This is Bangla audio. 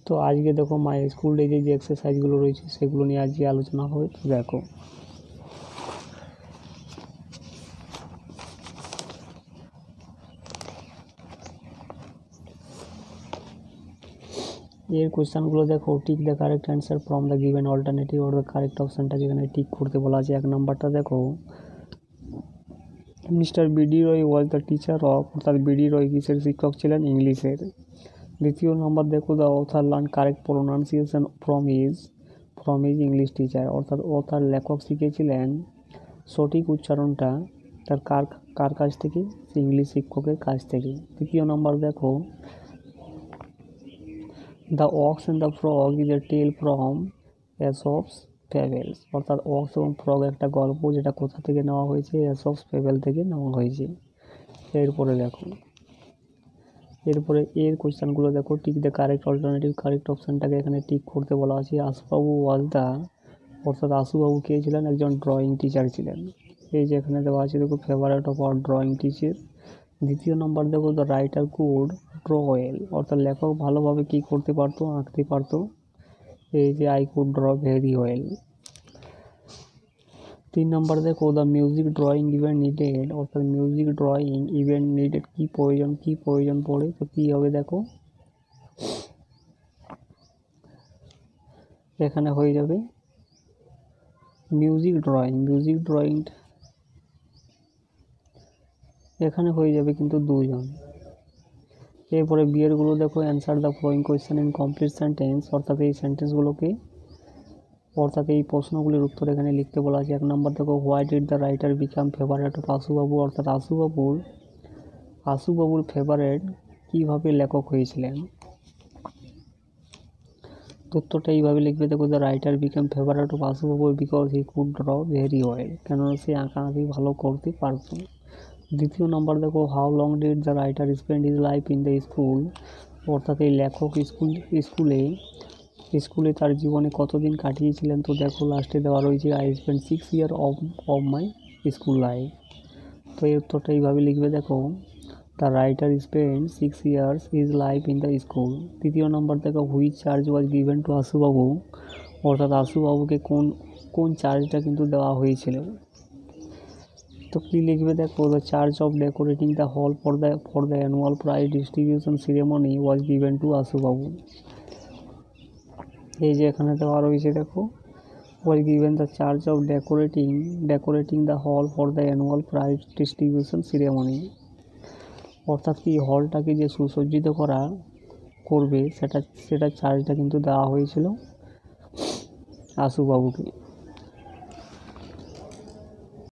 তো আজকে দেখো মাই স্কুল ডেজে যে এক্সারসাইজগুলো রয়েছে সেগুলো নিয়ে আজকে আলোচনা হবে। তো দেখো এর কোয়েশ্চেনগুলো দেখো, tick the correct answer from the given alternative or the correct অপশানটাকে এখানে টিক করতে বলা আছে। 1 নাম্বারটা দেখো, mister BD Roy was the teacher of, অর্থাৎ বিডি রয় কিসের শিক্ষক ছিলেন? ইংলিশের। দ্বিতীয় নম্বর দেখো, the author learn correct pronunciation from is English teacher, অর্থাৎ অথার লেখক শিখেছিলেন সঠিক উচ্চারণটা তার কার কাছ থেকে? ইংলিশ শিক্ষকের কাছ থেকে। তৃতীয় নম্বর দেখো, the ox and the frog is a tale from Aesop's fables, অর্থাৎ অক্স এবং ফ্রগ একটা গল্প, যেটা কোথা থেকে নেওয়া হয়েছে? এসপস ফেবেল থেকে নেওয়া হয়েছে। এরপরে দেখো, এরপরে এর কোয়েশ্চেনগুলো দেখো, tick the correct alternative, correct অপশানটাকে এখানে টিক করতে বলা আছে। আশুবাবু ওয়াজ দ্য, অর্থাৎ আশুবাবু কে ছিলেন? একজন ড্রয়িং টিচার ছিলেন। এই যে এখানে দেওয়া আছে দেখো, favourite of our drawing teacher. দ্বিতীয় নম্বর দেখো, the writer could draw well, অর্থাৎ লেখক ভালোভাবে কী করতে পারতো? আঁকতে পারতো। এই যে I could draw very well. 3 নম্বর দেখো, the music drawing event needed, অর্থাৎ মিউজিক ড্রয়িং ইভেন্ট নিডেড কী প্রয়োজন পড়ে? তো কী হবে দেখো, এখানে হয়ে যাবে মিউজিক ড্রয়িং এখানে হয়ে যাবে কিন্তু 2 জন। এরপরে বিয়েরগুলো দেখো, answer the following question in complete sentence, অর্থাৎ এই সেন্টেন্সগুলোকে, অর্থাৎ এই প্রশ্নগুলির উত্তর এখানে লিখতে বলা আছে। 1 নম্বর দেখো, why did the writer become favourite of Ashubabu, অর্থাৎ আশুবাবুর ফেভারিট কীভাবে লেখক হয়েছিলেন? উত্তরটা এইভাবে লিখবে দেখো, the writer become favourite of Ashubabu because he could draw very well, কেননা সে আঁকাআঁকি ভালো করতে পারত। দ্বিতীয় নম্বর দেখো, how long did the writer spend his life in the school, অর্থাৎ এই লেখক স্কুলে তার জীবনে কতদিন কাটিয়েছিলেন? তো দেখো লাস্টে দেওয়া রয়েছে, I spend 6 year of my school life. তো এই উত্তরটা এইভাবে লিখবে দেখো, the writer spend 6 years his life in the school. তৃতীয় নম্বর দেখো, which charge was given to Ashubabu, অর্থাৎ আশুবাবুকে কোন চার্জটা কিন্তু দেওয়া হয়েছিল? তো কী লিখবে দেখো, the charge of decorating the hall for the annual prize distribution ceremony was given to Ashubabu. এই যে এখানে দেওয়া রয়েছে দেখো, was given the charge of decorating the hall for the annual prize distribution ceremony, অর্থাৎ কি হলটাকে যে সুসজ্জিত করবে সেটা চার্জটা কিন্তু দেওয়া হয়েছিল আশুবাবুকে।